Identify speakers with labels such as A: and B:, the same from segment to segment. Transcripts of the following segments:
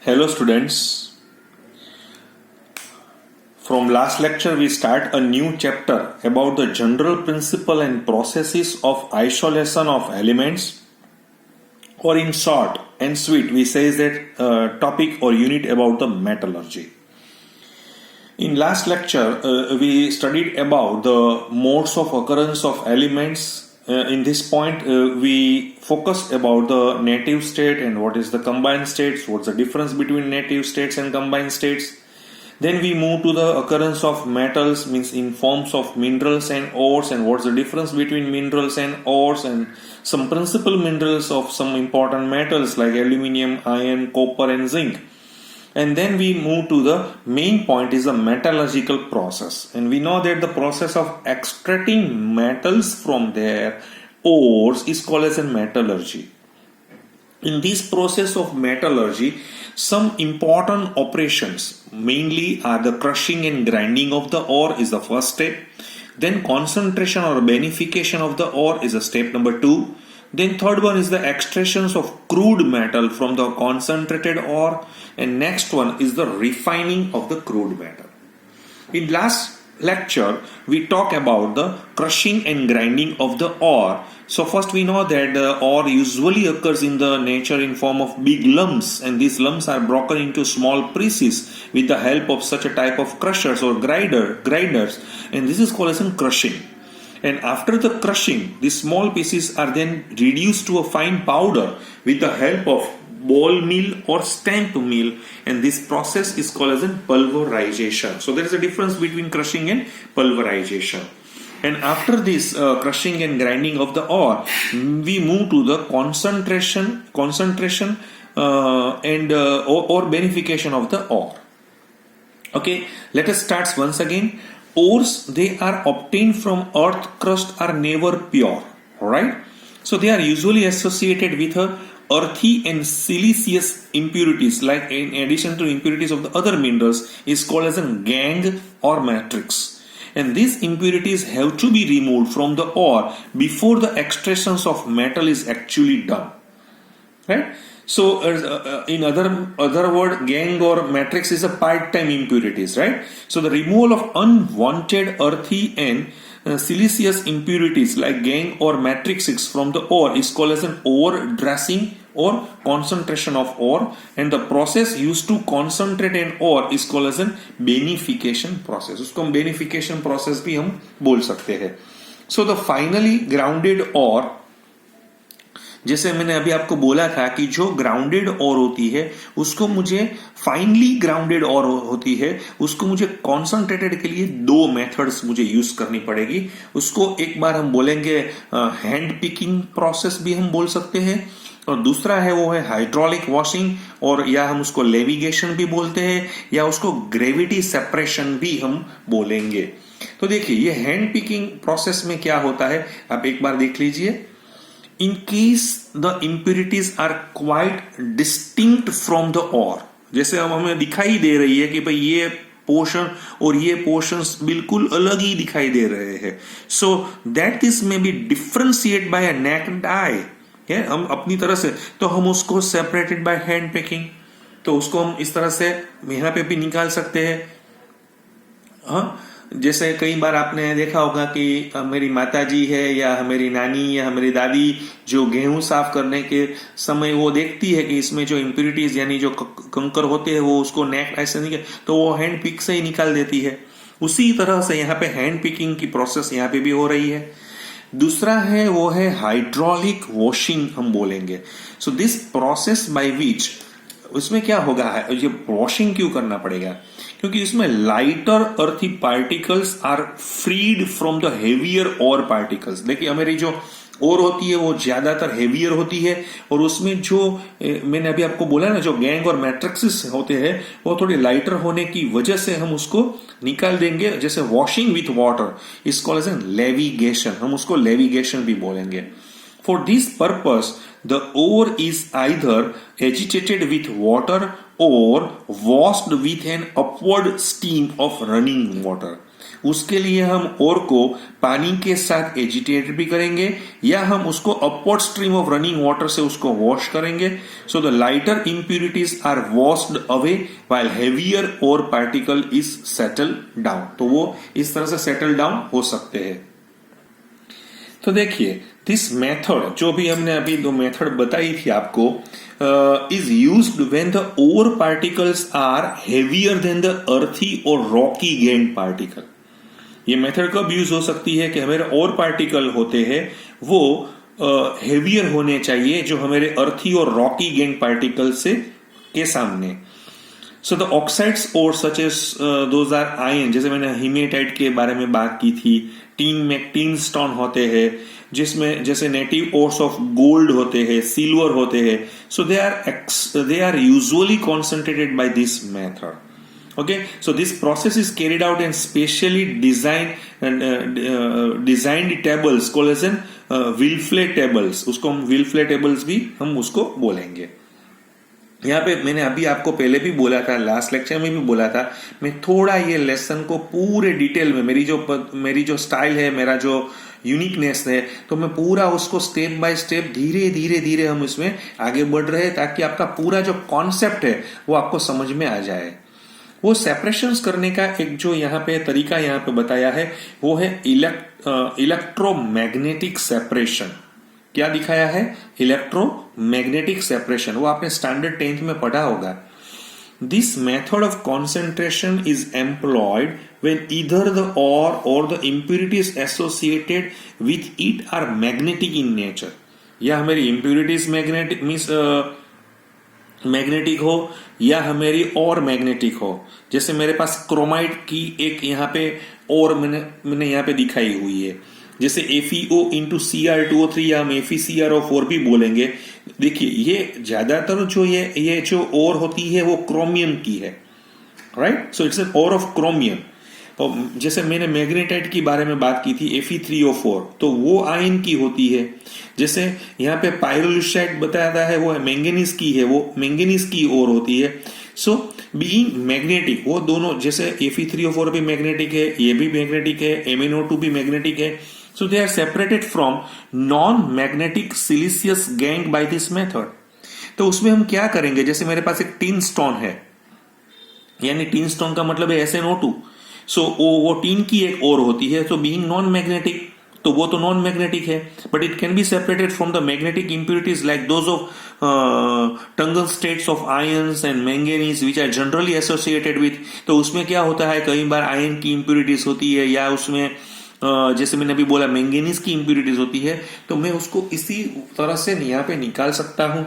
A: Hello students, from last lecture we start a new chapter about the general principle and processes of isolation of elements, or in short and sweet we say that topic or unit about the metallurgy. In last lecture we studied about the modes of occurrence of elements. In this point we focused about the native state and what is the combined states, what's the difference between native states and combined states. Then we move to the occurrence of metals, means in forms of minerals and ores, and what's the difference between minerals and ores, and some principal minerals of some important metals like aluminium, iron, copper and zinc. And then we move to the main point is the metallurgical process, and we know that the process of extracting metals from their ores is called as a metallurgy. In this process of metallurgy, some important operations mainly are the crushing and grinding of the ore is the first step. Then concentration or beneficiation of the ore is a step number 2. Then third one is the extractions of crude metal from the concentrated ore, and next one is the refining of the crude metal. In last lecture we talk about the crushing and grinding of the ore. So first we know that the ore usually occurs in the nature in form of big lumps, and these lumps are broken into small pieces with the help of such a type of crushers or grinders, and this is called as crushing. And after the crushing, these small pieces are then reduced to a fine powder with the help of ball mill or stamp mill, and this process is called as pulverization. So there is a difference between crushing and pulverization. And after this crushing and grinding of the ore, we move to the concentration or beneficiation of the ore. Okay, let us start once again. Ores, they are obtained from earth crust, are never pure. Alright, so they are usually associated with earthy and siliceous impurities, like in addition to impurities of the other minerals, is called as a gangue or matrix. And these impurities have to be removed from the ore before the extractions of metal is actually done. Right? So, in other word, gangue or matrix is a part-time impurities, right? So, the removal of unwanted earthy and siliceous impurities like gangue or matrixes from the ore is called as an ore dressing or concentration of ore, and the process used to concentrate an ore is called as an beneficiation process. उसको हम beneficiation process भी हम बोल सकते हैं. So, the finally grounded ore, जैसे मैंने अभी आपको बोला था कि जो ग्राउंडेड और होती है उसको मुझे फाइनली ग्राउंडेड और होती है उसको मुझे कॉन्सेंट्रेटेड के लिए 2 मेथड्स मुझे यूज करनी पड़ेगी. उसको एक बार हम बोलेंगे हैंड पिकिंग प्रोसेस भी हम बोल सकते हैं, और दूसरा है वो है हाइड्रोलिक वॉशिंग, और या हम उसको लेविगेशन भी बोलते हैं, या उसको ग्रेविटी सेपरेशन भी हम बोलेंगे. तो देखिए ये हैंड पिकिंग प्रोसेस में क्या होता है आप एक बार देख लीजिए. In case the impurities are quite distinct from the ore, जैसे अब हमें दिखाई दे रही है कि भाई ये पोर्शन और ये पोर्शंस बिल्कुल अलग ही दिखाई दे रहे हैं. So that this may be differentiate by a naked eye. हम अपनी तरह से तो हम उसको सेपरेटेड बाय हैंड पिकिंग, तो उसको हम इस तरह से यहाँ पे भी निकाल सकते हैं. हाँ, जैसे कई बार आपने देखा होगा कि मेरी माताजी है या मेरी नानी या मेरी दादी जो गेहूं साफ करने के समय वो देखती है कि इसमें जो इम्प्यूरिटीज यानी जो कंकर होते हैं वो उसको नेक ऐसे नहीं, तो वो हैंड पिक से ही निकाल देती है. उसी तरह से यहाँ पे हैंड पिकिंग की प्रोसेस यहाँ पे भी हो रही है. दूसरा है वो है हाइड्रोलिक वॉशिंग हम बोलेंगे. सो दिस प्रोसेस बाय विच, उसमें क्या होगा, ये वॉशिंग क्यों करना पड़ेगा, क्योंकि इसमें lighter earthy particles are freed from the heavier ore particles. देखिए हमारी जो ओर होती है वो ज्यादातर हेवियर होती है, और उसमें जो मैंने अभी आपको बोला ना जो गैंग और मैट्रिक्सेस होते हैं वो थोड़ी लाइटर होने की वजह से हम उसको निकाल देंगे. जैसे washing with water is called as levigation, हम उसको लेविगेशन भी बोलेंगे. For this purpose, the ore is either agitated with water or washed with an upward stream of running water. उसके लिए हम ओर को पानी के साथ एजिटेट भी करेंगे या हम उसको upward stream of running water से उसको वॉश करेंगे. So the lighter impurities are washed away while heavier ore particle is settle down. तो वो इस तरह से सेटल डाउन हो सकते हैं. तो देखिए, दिस मेथड जो भी हमने अभी दो मेथड बताई थी आपको, is used when the ore particles are heavier than the earthy और रॉकी गेंड पार्टिकल. ये मेथड कब यूज हो सकती है कि हमारे ओर पार्टिकल होते हैं वो हेवियर होने चाहिए जो हमारे अर्थी और रॉकी गेंड पार्टिकल से के सामने. सो the oxides ore such as those are iron, जैसे मैंने हीमेटाइट के बारे में बात की थी, टीन स्टोन होते हैं जिसमें जैसे नेटिव ओर्स ऑफ गोल्ड होते हैं, सिल्वर होते हैं. So they are usually concentrated by this method. Okay, so this process is carried out in specially designed tables called as Wilfle tables. उसको हम Wilfle tables भी हम उसको बोलेंगे. यहाँ पे मैंने अभी आपको पहले भी बोला था, लास्ट लेक्चर में भी बोला था, मैं थोड़ा ये लेसन को पूरे डिटेल में मेरी जो स्टाइल है, मेरा जो यूनिकनेस है, तो मैं पूरा उसको स्टेप बाय स्टेप धीरे धीरे हम इसमें आगे बढ़ रहे हैं ताकि आपका पूरा जो कॉन्सेप्ट है वो आपको समझ में आ जाए. वो सेपरेशंस करने का एक जो यहाँ पे तरीका यहाँ पे बताया है वो है इलेक्ट्रोमैग्नेटिक सेपरेशन. क्या दिखाया है? Electromagnetic separation. वो आपने स्टैंडर्ड 10th में पढ़ा होगा. This method of concentration is employed when either the ore the impurities associated with it are magnetic in nature. या हमारी इम्प्यूरिटीज मैग्नेटिक हो या हमारी और मैग्नेटिक हो. जैसे मेरे पास क्रोमाइड की एक यहाँ पे और मैंने यहाँ पे दिखाई हुई है, जैसे FeO इंटू Cr2O3 या हम FeCrO4 भी बोलेंगे. देखिए, ये ज्यादातर जो ये जो और होती है वो क्रोमियम की है, राइट. सो इट्स एन और ऑफ क्रोमियम. और जैसे मैंने मैग्नेटाइट की बारे में बात की थी Fe3O4, तो वो आयन की होती है. जैसे यहाँ पे पायरोलुसाइड बताया है वो मैंगनीज की है, वो मैंगनीज की ओर होती है. सो बीइंग मैग्नेटिक, वो दोनों जैसे Fe3O4 भी मैग्नेटिक है, ये भी मैग्नेटिक है, MnO2 भी मैग्नेटिक है. So they are separated from non magnetic siliceous gangue by this method. तो उसमें हम क्या करेंगे, जैसे मेरे पास एक टीन स्टोन है, यानी टीन स्टोन का मतलब है SnO2. सो वो टीन की एक ओर होती है. तो बीइंग नॉन मैग्नेटिक, तो वो तो नॉन मैग्नेटिक है, but it can be separated from the magnetic impurities like those of tungstates of आयंस and manganese which are generally associated with. तो उसमें क्या होता है, कई बार आयन की इंप्यूरिटीज होती है या उसमें जैसे मैंने अभी बोला मैंगनीज की इंप्यूरिटीज होती है. तो मैं उसको इसी तरह से यहाँ पे निकाल सकता हूं.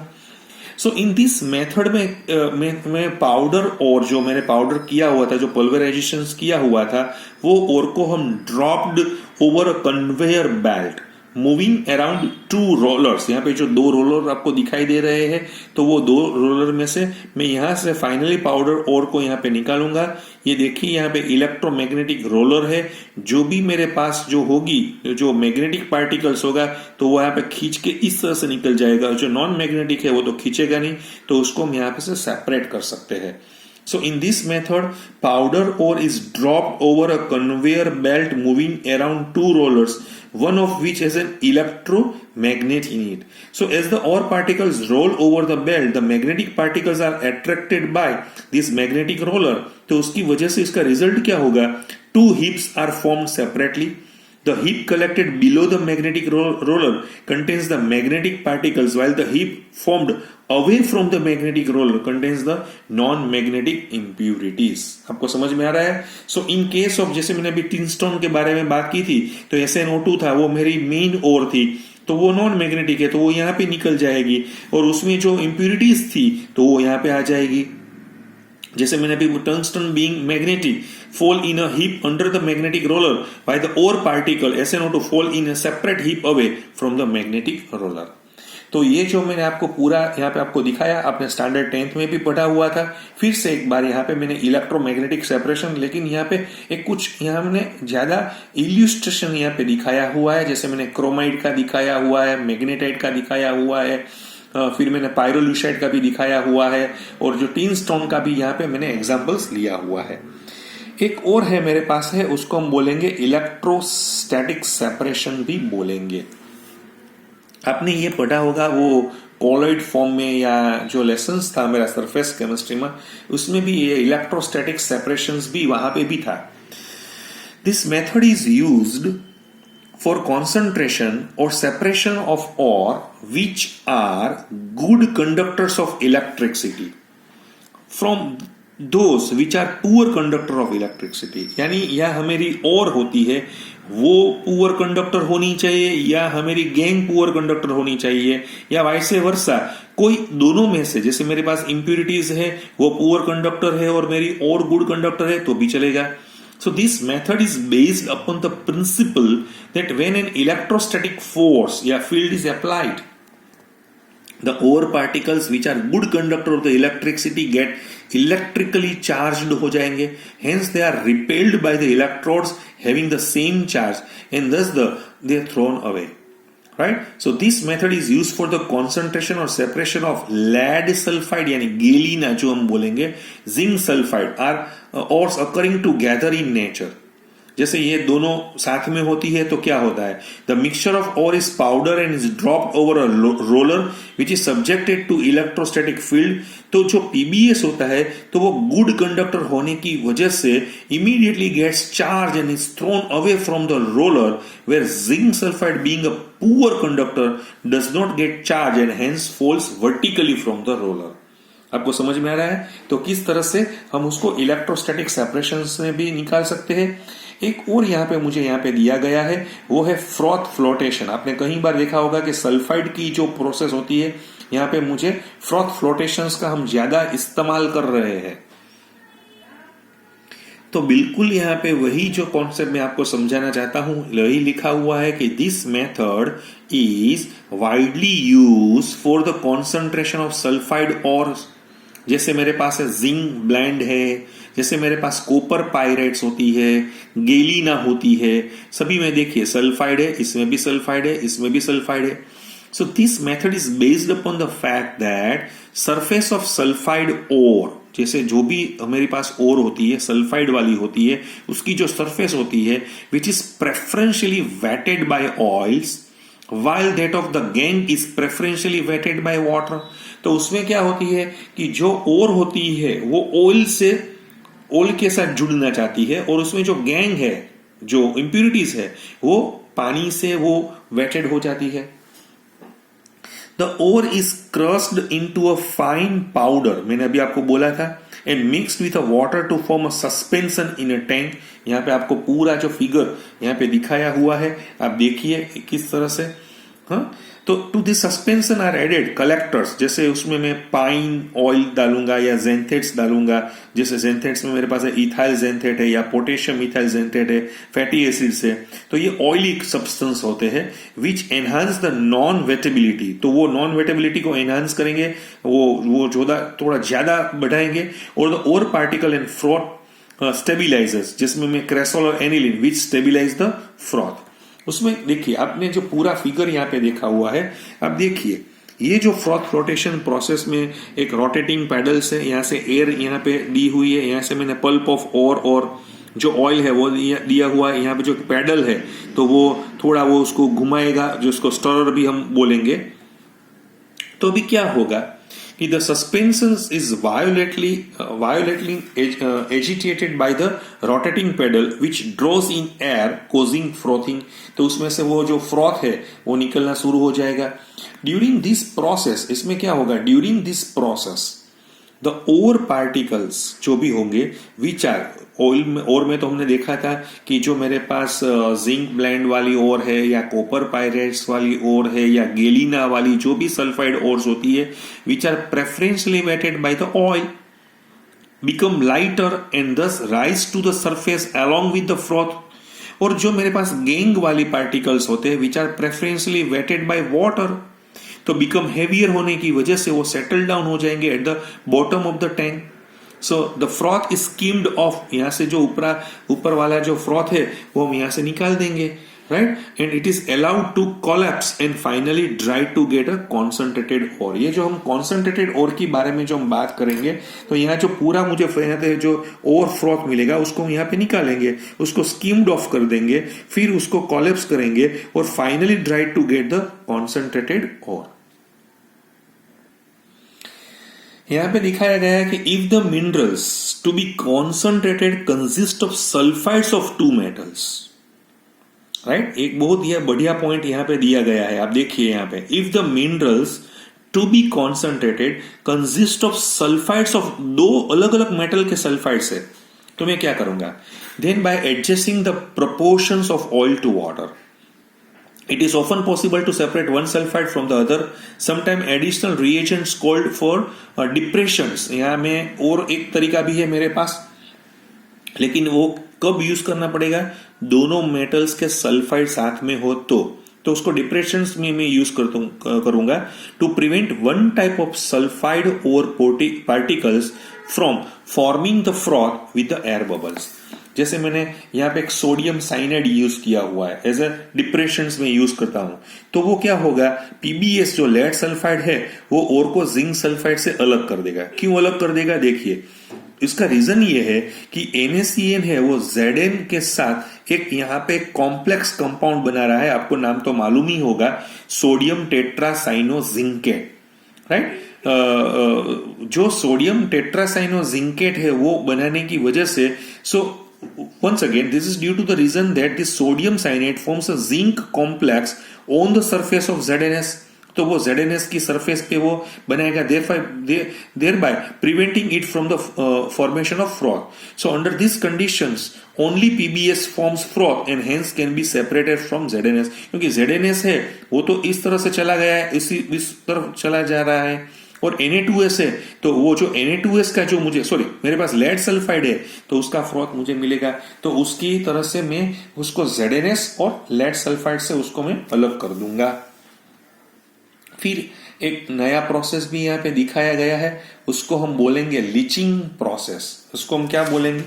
A: सो इन दिस मेथड में मैं पाउडर और जो मैंने पाउडर किया हुआ था, जो पल्वराइजेशन किया हुआ था, वो और को हम ड्रॉप्ड ओवर अ conveyor belt moving around 2 rollers. यहाँ पे जो 2 रोलर आपको दिखाई दे रहे हैं, तो वो 2 रोलर में से मैं यहाँ से फाइनली पाउडर और को यहाँ पे निकालूंगा. ये देखिए, यहाँ पे इलेक्ट्रोमैग्नेटिक रोलर है. जो भी मेरे पास जो होगी, जो मैग्नेटिक पार्टिकल्स होगा, तो वो यहाँ पे खींच के इस तरह से निकल जाएगा. जो नॉन मैग्नेटिक है वो तो खींचेगा नहीं, तो उसको हम यहाँ पे से सेपरेट कर सकते हैं. So in this method, powder ore is dropped over a conveyor belt moving around 2 rollers, one of which has an electromagnet in it. So as the ore particles roll over the belt, the magnetic particles are attracted by this magnetic roller. तो उसकी वजह से इसका result क्या होगा? 2 hips are formed separately. The hip collected below the magnetic roller contains the magnetic particles, while the hip formed away from the magnetic roller contains the non-magnetic impurities. आपको समझ में आ रहा है? So in case of, जैसे मैंने अभी टिनस्टोन के बारे में बात की थी, तो SnO2 था, वो मेरी मेन ओर थी, तो वो नॉन मैग्नेटिक है, तो वो यहाँ पे निकल जाएगी. और उसमें जो इम्प्यूरिटीज थी तो वो यहाँ पे आ जाएगी. जैसे मैंने अभी tungsten being magnetic fall in a heap under the magnetic roller, while the ore particle SnO2 fall in a separate heap away from the magnetic roller. तो ये जो मैंने आपको पूरा यहाँ पे आपको दिखाया, आपने स्टैंडर्ड 10th में भी पढ़ा हुआ था. फिर से एक बार यहाँ पे मैंने इलेक्ट्रोमैग्नेटिक सेपरेशन, लेकिन यहाँ पे एक कुछ यहाँ हमने ज्यादा इल्यूस्ट्रेशन यहाँ पे दिखाया हुआ है. जैसे मैंने क्रोमाइड का दिखाया हुआ है, मैग्नेटाइट का दिखाया हुआ है, फिर मैंने पायरोलुसाइड का भी दिखाया हुआ है, और जो टीन स्टोन का भी यहाँ पे मैंने एग्जांपल्स लिया हुआ है. एक और है मेरे पास है, उसको हम बोलेंगे इलेक्ट्रोस्टैटिक सेपरेशन भी बोलेंगे। आपने ये पढ़ा होगा वो कॉलॉइड फॉर्म में, या जो लेसन्स था मेरा सरफेस केमिस्ट्री में, उसमें भी ये इलेक्ट्रोस्टैटिक सेपरेशंस भी वहां पे भी था। This method is used for concentration or separation of ore which are good conductors of electricity from those which are poor conductor of electricity। यानी या हमारी और होती है वो पुअर कंडक्टर होनी चाहिए, या हमारी गैंग पुअर कंडक्टर होनी चाहिए, या वाइसे वर्सा, कोई दोनों में से। जैसे मेरे पास इंप्यूरिटीज है, वो पुअर कंडक्टर है, और मेरी और गुड कंडक्टर है, तो भी चलेगा। So this method is based upon the principle that when an electrostatic force या field is applied, the ore particles which are good conductor of the electricity get electrically charged हो जाएंगे, hence they are repelled by the electrodes having the same charge, and thus they are thrown away, right? So this method is used for the concentration or separation of lead sulfide यानी गेलिना जो हम बोलेंगे, zinc sulphide are ores occurring together in nature। जैसे ये दोनों साथ में होती है तो क्या होता है, the mixture of ore is powder and is dropped over a roller which is subjected to electrostatic field. तो जो पीबीएस होता है तो वो गुड कंडक्टर होने की वजह से immediately gets charge and is thrown away from the roller, where zinc sulphide being a poor conductor does not get charge and hence falls vertically from the roller. आपको समझ में आ रहा है? तो किस तरह से हम उसको इलेक्ट्रोस्टैटिक सेपरेशन से भी निकाल सकते हैं। एक और यहाँ पे मुझे यहाँ पे दिया गया है, वो है फ्रॉथ फ्लोटेशन। आपने कई बार देखा होगा कि सल्फाइड की जो प्रोसेस होती है, यहाँ पे मुझे फ्रॉथ फ्लोटेशंस का हम ज्यादा इस्तेमाल कर रहे हैं। तो बिल्कुल यहाँ पे वही जो कॉन्सेप्ट मैं आपको समझाना चाहता हूं, वही लिखा हुआ है कि this method is widely use for the concentration of sulphide और, जैसे मेरे पास है जिंक ब्लेंड है, जैसे मेरे पास कॉपर पायरेट्स होती है, गेलिना होती है, सभी में देखिए सल्फाइड है, इसमें भी सल्फाइड है, इसमें भी सल्फाइड है। So this method is based upon the fact that surface of sulphide ore, जैसे जो भी मेरे पास ओर होती है सल्फाइड वाली होती है, उसकी जो सरफेस होती है which is preferentially wetted by oils while that of the gang is preferentially wetted by water। तो उसमें क्या होती है कि जो ओर होती है वो ऑयल के साथ जुड़ना चाहती है, और उसमें जो गैंग है, जो इंप्यूरिटीज है, वो पानी से वो वेटेड हो जाती है। The ore is crushed into a fine powder, मैंने अभी आपको बोला था, and mixed with a water to form a suspension in a tank। यहाँ पे आपको पूरा जो फिगर यहाँ पे दिखाया हुआ है, आप देखिए किस तरह से। हाँ, तो to this suspension are added collectors, जैसे उसमें मैं पाइन ऑयल डालूंगा या जेंथेट्स डालूंगा। जैसे जेंथेट्स में मेरे पास है इथाइल जेंथेट है, या पोटेशियम इथाइल जेंथेट है, फैटी एसिड्स है। तो ये ऑयली सब्सटेंस होते हैं विच एनहांस द नॉन वेटेबिलिटी। तो वो नॉन वेटेबिलिटी को एनहांस करेंगे, वो थोड़ा ज्यादा बढ़ाएंगे। और the ore particle and froth stabilisers, जिसमें मैं क्रेसोल और aniline which stabilise the froth. उसमें देखिए आपने जो पूरा फिगर यहाँ पे देखा हुआ है, अब देखिए ये जो फ्रॉथ फ्लोटेशन प्रोसेस में एक रोटेटिंग पैडल्स है, यहाँ से एयर यहाँ पे दी हुई है, यहाँ से मैंने पल्प ऑफ ओर और जो ऑयल है वो दिया हुआ है। यहाँ पे जो पैडल है तो वो थोड़ा वो उसको घुमाएगा, जो उसको स्टरर भी हम बोलेंगे। तो अभी क्या होगा कि the suspension is violently agitated by the rotating pedal which draws in air causing frothing। तो उसमें से वो जो फ्रॉथ है वो निकलना शुरू हो जाएगा। ड्यूरिंग दिस प्रोसेस, इसमें क्या होगा, during this process the ore particles जो भी होंगे विच आर ऑयल में, और में तो हमने देखा था कि जो मेरे पास जिंक ब्लेंड वाली ओर है, या कॉपर पायरेट्स वाली ओर है, या गेलिना वाली जो भी सल्फाइड ओर्स होती है which are preferentially wetted by the oil become lighter and thus rise to the surface along with the froth. और जो मेरे पास गैंग वाली पार्टिकल्स होते हैं which are preferentially wetted by water, तो बिकम हेवियर होने की वजह से वो सेटल डाउन हो जाएंगे at the bottom of the tank. So the froth is skimmed off, यहां से जो ऊपर वाला जो फ्रॉथ है वो हम यहां से निकाल देंगे। right? And it is allowed to collapse and finally dry to get a concentrated ore. ये जो हम concentrated ore की बारे में जो हम बात करेंगे, तो यहाँ जो पूरा मुझे यहाँ पे जो ore froth मिलेगा उसको हम यहाँ पे निकालेंगे, उसको skimmed off कर देंगे, फिर उसको collapse करेंगे और finally dry to get the concentrated ore. यहाँ पे दिखाया गया है कि if the minerals to be concentrated consist of sulfides of two metals, right, एक बहुत ही बढ़िया पॉइंट यहाँ पे दिया गया है, आप देखिए यहाँ पे, if the minerals to be concentrated consist of sulphides of दो अलग अलग मेटल के सल्फाइड्स है, तो मैं क्या करूंगा, then by adjusting the proportions of oil to water it is often possible to separate one sulfide from the other. Sometimes additional reagents called for depressions, यहाँ में और एक तरीका भी है मेरे पास, लेकिन वो कब यूज करना पड़ेगा, दोनों मेटल्स के सल्फाइड साथ में हो तो उसको डिप्रेशंस में मैं यूज करूंगा to prevent one type of sulphide ore particles from forming the froth with the air bubbles. जैसे मैंने यहाँ पे एक सोडियम साइनाइड यूज किया हुआ है, एज ए डिप्रेशंस में यूज करता हूं, तो वो क्या होगा, पीबीएस जो लेड सल्फाइड है वो और को जिंक सल्फाइड से अलग कर देगा. क्यों अलग कर देगा, देखिए इसका रीजन ये है कि NaCN है वो Zn के साथ एक यहाँ पे कॉम्प्लेक्स कंपाउंड बना रहा है, आपको नाम तो मालूम ही होगा, सोडियम टेट्रासाइनोजिंकेट, राइट. जो सोडियम टेट्रासाइनोजिंकेट है वो बनाने की वजह से, सो once again this is due to the reason that this sodium cyanide forms a zinc complex on the surface of ZnS. तो वो ZnS की सरफेस पे वो बनाएगा, thereby preventing it from the formation of froth. So under these conditions only PBS forms froth and hence can be separated from ZnS. क्योंकि ZnS है वो तो इस तरह से चला गया है, इस तरफ चला जा रहा है, और Na2S है तो वो जो Na2S का जो मुझे मेरे पास लेड सल्फाइड है तो उसका फ्रॉथ मुझे मिलेगा, तो उसकी तरह से मैं उसको ZnS और लेड सल्फाइड से उसको मैं अलग कर दूंगा. फिर एक नया प्रोसेस भी यहाँ पे दिखाया गया है, उसको हम बोलेंगे लीचिंग प्रोसेस. उसको हम क्या बोलेंगे,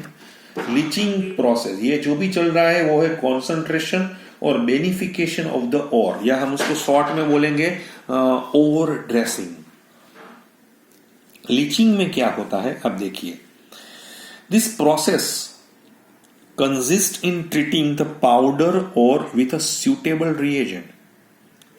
A: लीचिंग प्रोसेस. ये जो भी चल रहा है वो है कॉन्सेंट्रेशन और बेनिफिकेशन ऑफ द ओर, या हम उसको शॉर्ट में बोलेंगे ओवर ड्रेसिंग. लीचिंग में क्या होता है, अब देखिए, this process consist in treating the powder और विथ अ सुटेबल रिएजेंट.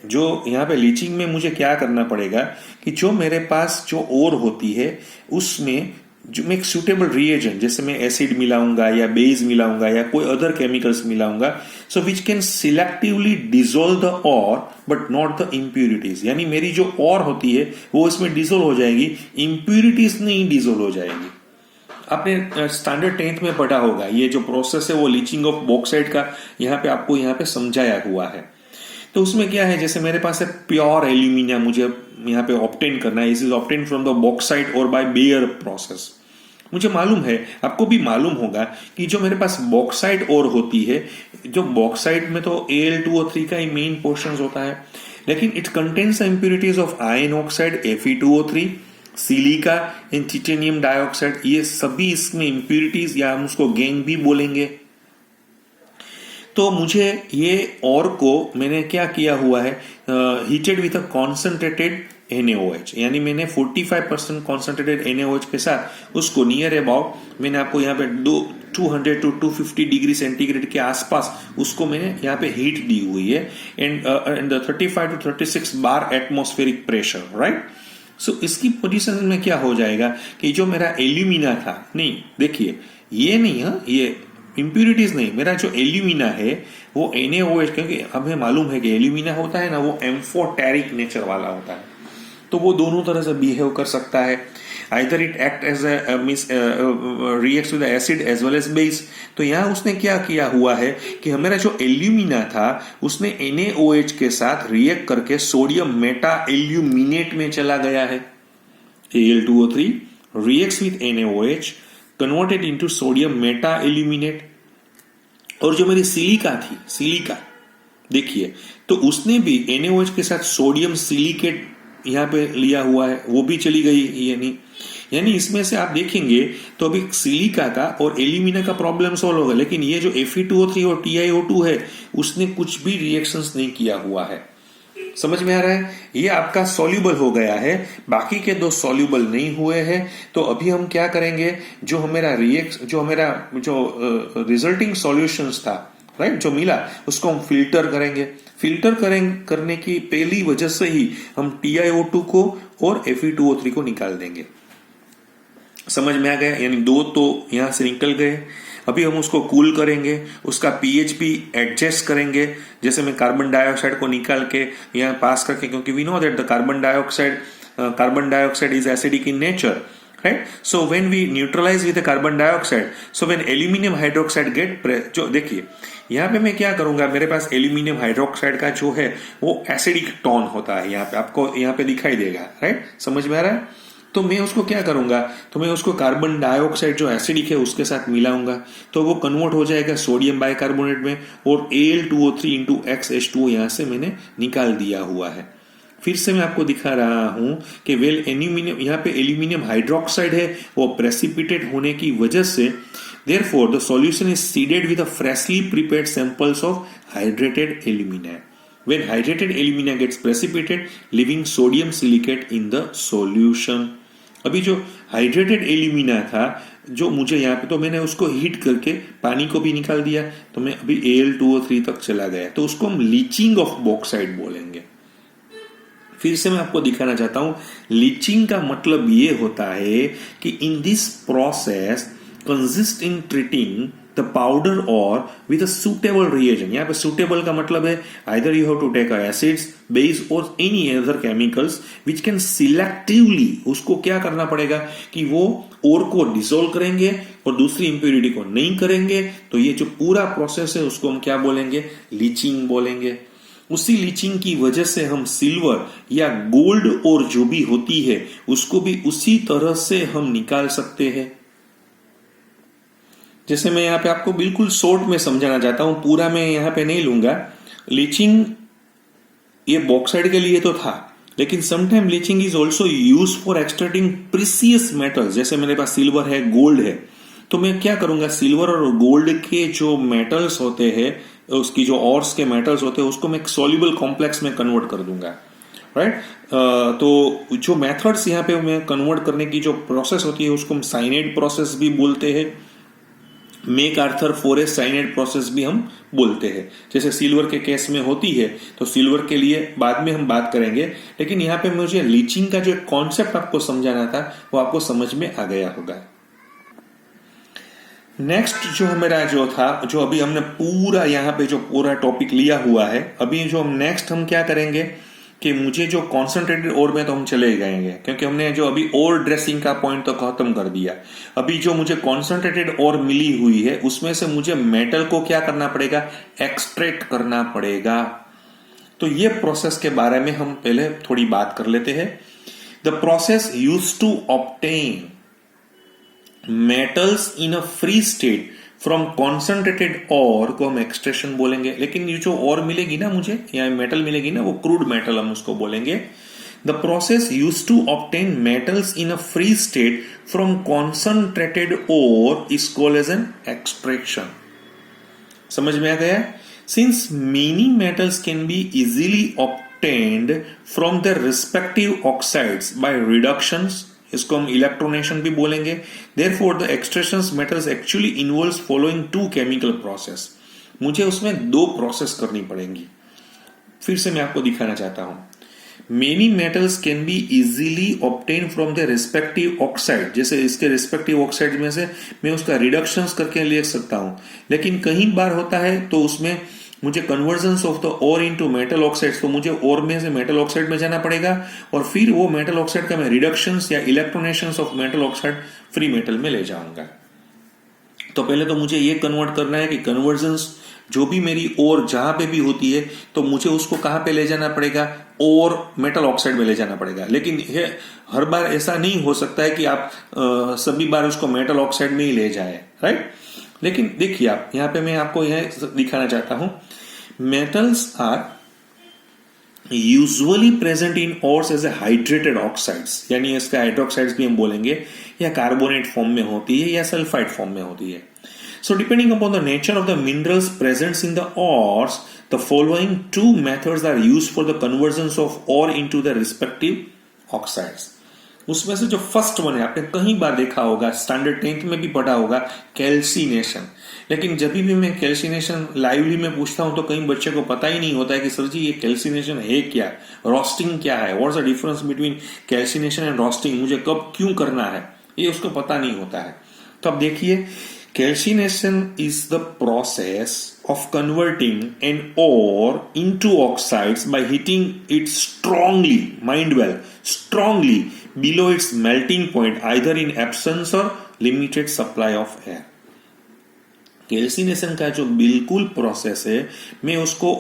A: जो यहाँ पे लीचिंग में मुझे क्या करना पड़ेगा कि जो मेरे पास जो ओर होती है उसमें जो मैं एक सुटेबल रिएजेंट, जैसे मैं एसिड मिलाऊंगा या बेस मिलाऊंगा या कोई अदर केमिकल्स मिलाऊंगा, so which can selectively dissolve the ore but not the impurities. यानी मेरी जो ओर होती है वो इसमें डिसोल्व हो जाएगी, इम्प्यूरिटीज नहीं डिसोल्व हो जाएगी. आपने स्टैंडर्ड 10th में पढ़ा होगा, ये जो प्रोसेस है वो लीचिंग ऑफ बॉक्साइट का यहाँ पे आपको यहाँ पे समझाया हुआ है. तो उसमें क्या है, जैसे मेरे पास है प्योर एल्यूमिनिया, मुझे यहाँ पे ऑब्टेन करना है, is obtain from the bauxite और बाय बेयर प्रोसेस. मुझे मालूम है, आपको भी मालूम होगा कि जो मेरे पास बॉक्साइट और होती है, जो बॉक्साइट में तो Al2O3 का ही मेन पोर्शन होता है, लेकिन it contains impurities of ion oxide Fe2O3, silica and titanium dioxide. ये सभी इसमें इम्प्यूरिटीज या हम उसको गैंग भी बोलेंगे. तो मुझे ये और को मैंने क्या किया हुआ है, heated with a concentrated NaOH, यानी मैंने 45% कॉन्सेंट्रेटेड NaOH के साथ उसको नियर अबाउट मैंने आपको यहाँ पे 200 to 250 डिग्री सेंटीग्रेड के आसपास उसको मैंने यहाँ पे हीट दी हुई है, and 35 to 36 bar atmospheric pressure, right. So इसकी पोजीशन में क्या हो जाएगा कि जो मेरा एल्यूमिना था, नहीं देखिए ये नहीं है, ये इंप्यूरिटीज नहीं, मेरा जो एल्यूमिना है वो NaOH, क्योंकि हमें मालूम है कि एल्यूमिना होता है ना वो एम्फोटेरिक नेचर वाला होता है, तो वो दोनों तरह से बिहेव कर सकता है. Either it act as reacts with acid as well as base. तो यहाँ उसने क्या किया हुआ है कि हमारा जो एल्यूमिना था उसने NaOH के साथ रिएक्ट करके सोडियम मेटा एल्यूमिनेट में चला गया है. Al2O3 reacts with NaOH converted into sodium meta aluminate. और जो मेरी सिलिका देखिए, तो उसने भी NaOH के साथ सोडियम सिलिकेट यहाँ पे लिया हुआ है, वो भी चली गई। यानी इसमें से आप देखेंगे तो अभी सिलिका का और एल्यूमिना का प्रॉब्लम सॉल्व होगा, लेकिन ये जो Fe2O3 और TiO2 है उसने कुछ भी रिएक्शंस नहीं किया हुआ है। समझ में आ रहा है? ये आपका सॉल्यूबल हो गया है, बाकी के दो सॉल्यूबल नहीं हुए हैं। तो अभी हम क्या करेंगे, जो हमारा रिजल्टिंग सॉल्यूशंस था, राइट, जो मिला उसको हम फिल्टर करेंगे। करने की पहली वजह से ही हम TiO2 को और Fe2O3 को निकाल देंगे। समझ में आ गया? यानी दो तो यहां से निकल गए। अभी हम उसको कूल करेंगे, उसका पीएच भी एडजस्ट करेंगे, जैसे मैं कार्बन डाइऑक्साइड को निकाल के यहाँ पास करके, क्योंकि we know that the carbon dioxide is acidic in nature, right? So when we neutralise with carbon dioxide, so when aluminium hydroxide जो देखिए यहाँ पे मैं क्या करूंगा, मेरे पास एल्यूमिनियम हाइड्रोक्साइड का जो है वो एसिडिक टोन होता है, यहाँ पे आपको यहाँ पे दिखाई देगा, राइट? समझ में आ रहा है? तो मैं उसको क्या करूंगा, तो मैं उसको कार्बन डाइऑक्साइड जो एसिडिक है उसके साथ मिलाऊंगा, तो वो कन्वर्ट हो जाएगा सोडियम बाइकार्बोनेट में, और Al2O3 इंटू XH2O यहां से मैंने निकाल दिया हुआ है। फिर से मैं आपको दिखा रहा हूं कि एल्यूमिनियम, यहाँ पे एल्यूमिनियम हाइड्रोक्साइड है, वो प्रेसिपिटेट होने की वजह से therefore the solution is seeded with freshly prepared samples of hydrated alumina. When hydrated alumina gets precipitated, leaving sodium silicate in the solution. अभी जो हाइड्रेटेड एल्यूमिना था जो मुझे यहाँ पे, तो मैंने उसको हीट करके पानी को भी निकाल दिया, तो मैं अभी Al2O3 तक चला गया, तो उसको हम लीचिंग ऑफ बॉक्साइट बोलेंगे। फिर से मैं आपको दिखाना चाहता हूं, लीचिंग का मतलब ये होता है कि in this process consist in treating the powder ore with a suitable reagent. यहाँ पे सुटेबल का मतलब है either you have to take acids, base or any other chemicals which can selectively, उसको क्या करना पड़ेगा कि वो ओर को डिसोल्व करेंगे और दूसरी इंप्योरिटी को नहीं करेंगे। तो ये जो पूरा प्रोसेस है उसको हम क्या बोलेंगे, लीचिंग बोलेंगे। उसी लीचिंग की वजह से हम सिल्वर या गोल्ड और जो भी होती है उसको भी उसी तरह से हम निकाल सकते हैं। जैसे मैं यहाँ पे आपको बिल्कुल शॉर्ट में समझाना चाहता हूं, पूरा मैं यहाँ पे नहीं लूंगा। लीचिंग ये बॉक्साइड के लिए तो था, लेकिन sometime leaching is also use for extracting precious metals. जैसे मेरे पास सिल्वर है, गोल्ड है, तो मैं क्या करूंगा, सिल्वर और गोल्ड के जो मेटल्स होते हैं, उसकी जो ऑर्स के मेटल्स होते हैं, उसको मैं सॉल्युबल कॉम्प्लेक्स में कन्वर्ट कर दूंगा, राइट? तो जो मेथड्स यहाँ पे मैं कन्वर्ट करने की जो प्रोसेस होती है उसको हम साइनेड प्रोसेस भी बोलते हैं, make Arthur forest signed process भी हम बोलते हैं। जैसे सिल्वर के केस में होती है, तो सिल्वर के लिए बाद में हम बात करेंगे, लेकिन यहाँ पे मुझे लीचिंग का जो कॉन्सेप्ट आपको समझाना था वो आपको समझ में आ गया होगा। नेक्स्ट जो मेरा जो था, जो अभी हमने पूरा यहाँ पे जो पूरा टॉपिक लिया हुआ है, अभी जो हम नेक्स्ट हम क्या करेंगे कि मुझे जो कॉन्सेंट्रेटेड ओर में तो हम चले जाएंगे, क्योंकि हमने जो अभी ओर ड्रेसिंग का पॉइंट तो खत्म कर दिया। अभी जो मुझे कॉन्सेंट्रेटेड ओर मिली हुई है उसमें से मुझे मेटल को क्या करना पड़ेगा, एक्सट्रैक्ट करना पड़ेगा। तो ये प्रोसेस के बारे में हम पहले थोड़ी बात कर लेते हैं। The process used to obtain metals in a free state from concentrated ore को हम एक्सट्रैक्शन बोलेंगे, लेकिन ये जो और मिलेगी ना मुझे, यहाँ मेटल मिलेगी ना, वो क्रूड मेटल हम उसको बोलेंगे। The process used to obtain metals in a free state from concentrated ore is called as an extraction. समझ में आ गया? Since many metals can be easily obtained from the respective oxides by reductions, इसको हम इलेक्ट्रोनेशन भी बोलेंगे। Therefore the extraction metals actually involves following two chemical process. मुझे उसमें दो प्रोसेस करनी पड़ेंगी। फिर से मैं आपको दिखाना चाहता हूं। Many metals can be easily obtain from the respective oxide, जैसे इसके रिस्पेक्टिव ऑक्साइड में से मैं उसका रिडक्शन करके ले सकता हूं, लेकिन कहीं बार होता है तो उसमें मुझे conversion of the ore into metal oxides, तो मुझे ओर में से मेटल ऑक्साइड में जाना पड़ेगा और फिर वो मेटल ऑक्साइड का मैं रिडक्शंस या electronations of metal oxide free metal में ले जाऊंगा। तो पहले तो मुझे ये कन्वर्ट करना है कि कन्वर्जन्स जो भी मेरी ओर जहां पे भी होती है तो मुझे उसको कहां पे ले जाना पड़ेगा, और मेटल ऑक्साइड में ले जाना पड़ेगा। लेकिन हर बार ऐसा नहीं हो सकता है कि आप सभी बार उसको मेटल ऑक्साइड में ही ले जाए, राइट? लेकिन देखिए आप यहाँ पे मैं आपको यह दिखाना चाहता हूं, metals are usually present in ores as a hydrated oxides, यानी इसका हाइड्रोक्साइड्स भी हम बोलेंगे, या कार्बोनेट फॉर्म में होती है या सल्फाइड फॉर्म में होती है. So depending upon the nature of the minerals present in the ores, the following two methods are used for the conversions of ore into the respective oxides. उसमें से जो फर्स्ट वन है, आपने कहीं बार देखा होगा, स्टैंडर्ड 10th में भी पढ़ा होगा, कैल्सिनेशन. लेकिन जब भी मैं कैल्सिनेशन लाइवली में पूछता हूं तो कई बच्चे को पता ही नहीं होता है कि सर जी ये कैल्सिनेशन है क्या, रोस्टिंग क्या है, what's the difference between calcination and roasting, मुझे कब क्यों करना है, ये उसको पता नहीं होता है. तो अब देखिए, calcination is the process of converting an ore into oxides by heating it strongly, mind well, strongly below its melting point, either in absence or limited supply of air. Calcination का जो बिल्कुल प्रोसेस है, मैं उसको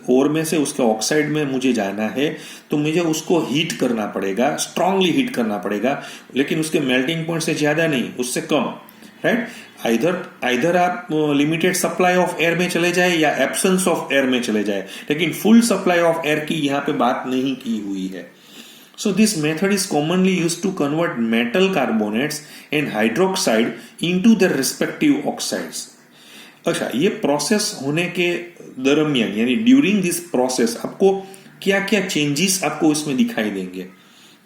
A: ओर में से उसके oxide में मुझे जाना है तो मुझे उसको हीट करना पड़ेगा, स्ट्रांगली हीट करना पड़ेगा, लेकिन उसके मेल्टिंग पॉइंट से ज्यादा नहीं, उससे कम, राइट. आइदर आप लिमिटेड सप्लाई ऑफ एयर में चले जाए या एब्सेंस ऑफ एयर में चले जाए, लेकिन फुल सप्लाई ऑफ एयर की यहां पे बात नहीं की हुई है. So this method is commonly used to convert metal carbonates and hydroxide into their respective oxides. अच्छा, ये प्रोसेस होने के दरमियान यानी ड्यूरिंग दिस प्रोसेस आपको क्या क्या चेंजेस आपको इसमें दिखाई देंगे,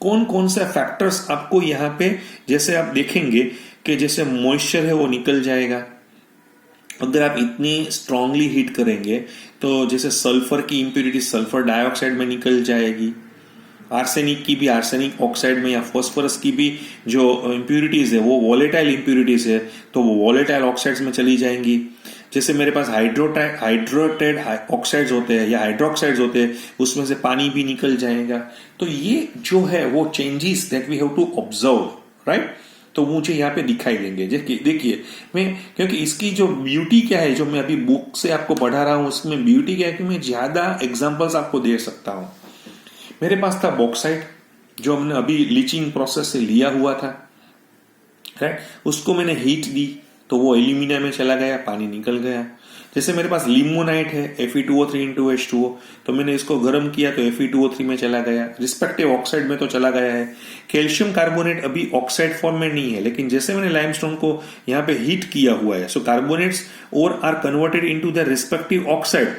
A: कौन कौन से फैक्टर्स आपको यहाँ पे, जैसे आप देखेंगे कि जैसे मॉइस्चर है वो निकल जाएगा अगर आप इतनी स्ट्रांगली हीट करेंगे, तो जैसे सल्फर की इंप्यूरिटी सल्फर डाइऑक्साइड में निकल जाएगी, आर्सेनिक की भी आर्सेनिक ऑक्साइड में, या फास्फोरस की भी जो इंप्यूरिटीज है वो वॉलेटाइल इंप्यूरिटीज है तो वो वॉलेटाइल ऑक्साइड्स में चली जाएंगी. जैसे मेरे पास हाइड्रेटेड ऑक्साइड्स होते हैं या हाइड्रोक्साइड्स होते हैं, उसमें से पानी भी निकल जाएगा. तो ये जो है वो changes that we have to observe, right. तो मुझे यहाँ पे दिखाई देंगे. देखिए मैं, क्योंकि इसकी जो ब्यूटी क्या है, जो मैं अभी बुक से आपको पढ़ा रहा हूं, उसमें ब्यूटी क्या है कि मैं ज्यादा एग्जांपल्स आपको दे सकता हूं. मेरे पास था बॉक्साइट जो हमने अभी लीचिंग प्रोसेस से लिया हुआ था, राइट. उसको मैंने हीट दी तो वो एल्यूमिनियम में चला गया, पानी निकल गया. जैसे मेरे पास लिमोनाइट है Fe2O3 तो मैंने इसको गर्म किया तो Fe2O3 में चला गया, रिस्पेक्टिव ऑक्साइड में तो चला गया है. कैल्शियम कार्बोनेट अभी ऑक्साइड फॉर्म में नहीं है, लेकिन जैसे मैंने लाइमस्टोन को यहाँ पे हीट किया हुआ है, so carbonates ore are converted into the respective oxide.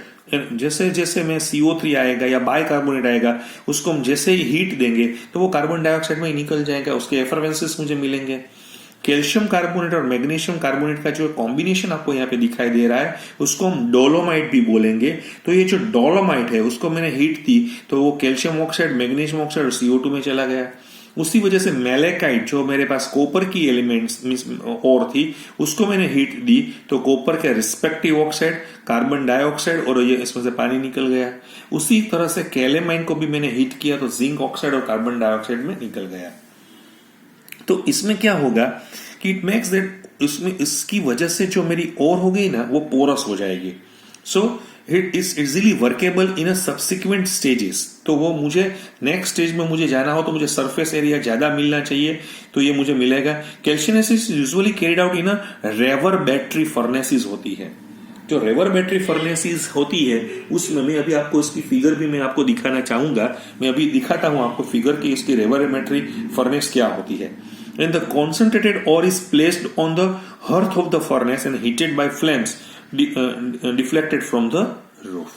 A: जैसे जैसे में CO3 आएगा या बाय कार्बोनेट आएगा, उसको हम जैसे ही हीट देंगे तो वो कार्बन डाइऑक्साइड में ही निकल जाएगा, उसके एफरवेंसेस मुझे मिलेंगे. कैल्शियम कार्बोनेट और मैग्नीशियम कार्बोनेट का जो कॉम्बिनेशन आपको यहाँ पे दिखाई दे रहा है, उसको हम डोलोमाइट भी बोलेंगे. तो ये जो डोलोमाइट है उसको मैंने हीट दी तो वो कैल्शियम ऑक्साइड, मैग्नीशियम ऑक्साइड और CO2 में चला गया. उसी वजह से मैलेकाइट जो मेरे पास कॉपर की एलिमेंट्स और थी, उसको मैंने हीट दी तो कॉपर के रिस्पेक्टिव ऑक्साइड, कार्बन डाइऑक्साइड और ये इसमें से पानी निकल गया. उसी तरह से कैलेमाइन को भी मैंने हीट किया तो जिंक ऑक्साइड और कार्बन डाइऑक्साइड में निकल गया. तो इसमें क्या होगा कि इट मेक्स दैट, इसमें इसकी वजह से जो मेरी ओर हो गई ना वो पोरस हो जाएगी. So it is easily workable in a subsequent stages. तो वो मुझे नेक्स्ट स्टेज में मुझे जाना हो तो मुझे सरफेस एरिया ज्यादा मिलना चाहिए, तो ये मुझे मिलेगा. Calcinations usually carried out in a reverberatory furnaces होती है. जो रेवर बैटरी फर्नेसिस होती है उसमें मैं अभी आपको इसकी फिगर भी मैं आपको दिखाना चाहूंगा. मैं अभी दिखाता हूं आपको फिगर की इसकी रेवर बैटरी फर्नेस क्या होती है. And the concentrated ore is placed on the hearth of the furnace and heated by flames deflected from the roof.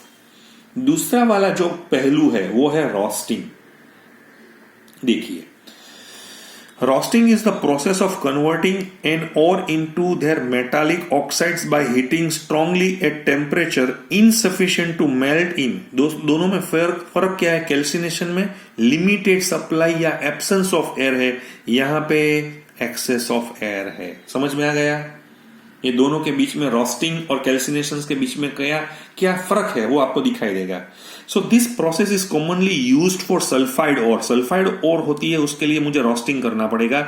A: दूसरा वाला जो पहलू है वो है रोस्टिंग. देखिए, roasting is the process of converting an ore into their metallic oxides by heating strongly at temperature insufficient to melt in. दोनों में फर्क क्या है? कैल्सिनेशन में लिमिटेड सप्लाई या एब्सेंस ऑफ एयर है, यहाँ पे एक्सेस ऑफ एयर है. समझ में आ गया? ये दोनों के बीच में, रोस्टिंग और कैल्सिनेशन के बीच में क्या क्या फर्क है वो आपको दिखाई देगा. So this process is commonly used for sulphide ore. Sulphide ore होती है, उसके लिए मुझे रोस्टिंग करना पड़ेगा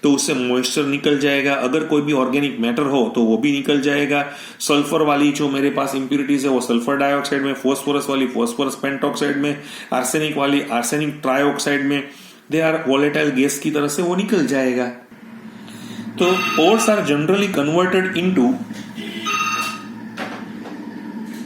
A: तो उससे मॉइस्चर निकल जाएगा. अगर कोई भी ऑर्गेनिक मैटर हो तो वो भी निकल जाएगा. सल्फर वाली जो मेरे पास इंप्यूरिटीज है वो सल्फर डाइऑक्साइड में, फोस्फोरस वाली फोस्फोरस पेंटॉक्साइड में, आर्सेनिक वाली आर्सेनिक ट्राइऑक्साइड में, दे आर वॉलेटाइल गैस की तरह से वो निकल जाएगा. तो ores are generally converted into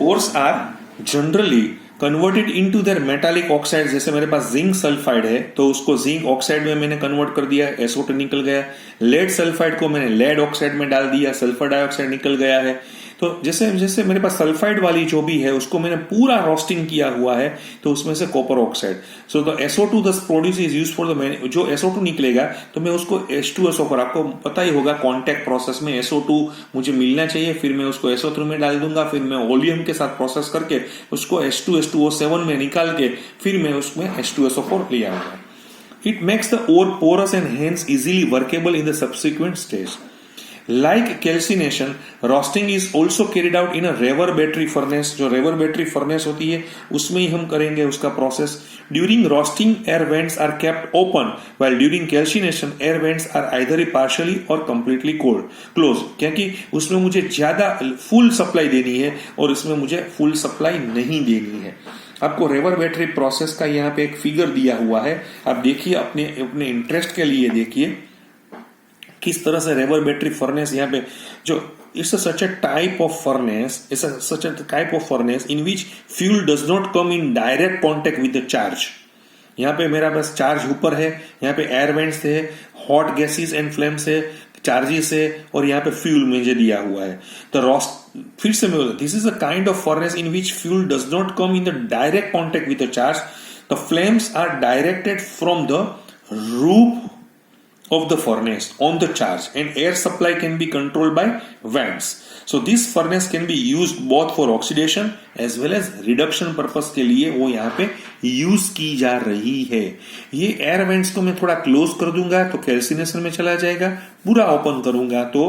A: ores are generally converted into their metallic oxide. जैसे मेरे पास जिंक सल्फाइड है तो उसको जिंक ऑक्साइड में मैंने कन्वर्ट कर दिया, SO2 निकल गया। लेड सल्फाइड को मैंने लेड ऑक्साइड में डाल दिया, सल्फर डाइऑक्साइड निकल गया है। तो जैसे जैसे मेरे पास सल्फाइड वाली जो भी है उसको मैंने पूरा रोस्टिंग किया हुआ है तो उसमें से copper oxide, so the SO2 the produce is use for the, जो SO2 निकलेगा तो मैं उसको H2SO पर, आपको पता ही होगा कॉन्टैक्ट प्रोसेस में SO2 मुझे मिलना चाहिए, फिर मैं उसको SO3 में डाल दूंगा, फिर मैं ओलियम के साथ प्रोसेस करके उसको H2H2O7 में निकाल के फिर मैं उसमें H2SO4 ले आऊंगा। It makes the ore porous and hence easily workable in the subsequent stage. Like calcination, roasting is also carried out in a reverbatory furnace। जो reverbatory furnace होती है उसमें ही हम करेंगे उसका process. During roasting, air vents are kept open, while during calcination, air vents are either partially or completely closed। क्योंकि उसमें मुझे ज्यादा फुल सप्लाई देनी है और इसमें मुझे फुल सप्लाई नहीं देनी है। आपको रेवरबेटरी प्रोसेस का यहाँ पे एक फिगर दिया हुआ है, आप देखिए, अपने अपने इंटरेस्ट के लिए देखिए किस तरह से रेवरबेटरी फर्नेस यहाँ पे जो it's such a type of furnace, it's such a type of furnace in which fuel does not come in direct contact with the charge. यहाँ पे मेरा बस चार्ज ऊपर है, यहाँ पे एयर वेंट्स है, हॉट गैसेस एंड फ्लेम्स है, चार्जेस है और यहाँ पे फ्यूल मुझे दिया हुआ है। तो रोस्ट फिर से मैं बोला, this is a kind of furnace in which fuel does not come in the direct contact with the charge. The flames are directed from the roof of the furnace on the charge and air supply can be controlled by vents. So this furnace can be used both for oxidation as well as reduction purpose के लिए वो यहाँ पे use की जा रही है। ये एयर वेंट्स को मैं थोड़ा क्लोज कर दूंगा तो कैल्सिनेशन में चला जाएगा, पूरा ओपन करूंगा तो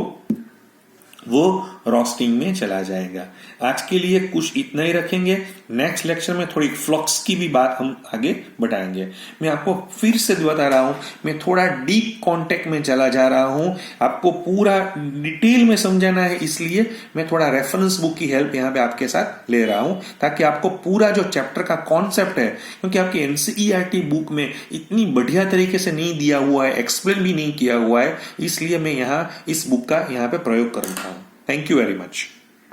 A: वो रोस्टिंग में चला जाएगा। आज के लिए कुछ इतना ही रखेंगे, नेक्स्ट लेक्चर में थोड़ी फ्लक्स की भी बात हम आगे बढ़ाएंगे। मैं आपको फिर से बता रहा हूं, मैं थोड़ा डीप कॉन्टेक्ट में चला जा रहा हूं, आपको पूरा डिटेल में समझाना है, इसलिए मैं थोड़ा रेफरेंस बुक की हेल्प यहाँ पे आपके साथ ले रहा हूं ताकि आपको पूरा जो चैप्टर का कॉन्सेप्ट है, क्योंकि आपकी NCERT बुक में इतनी बढ़िया तरीके से नहीं दिया हुआ है, एक्सप्लेन भी नहीं किया हुआ है, इसलिए मैं यहाँ इस बुक का यहाँ पे प्रयोग कर रहा हूँ। Thank you very much.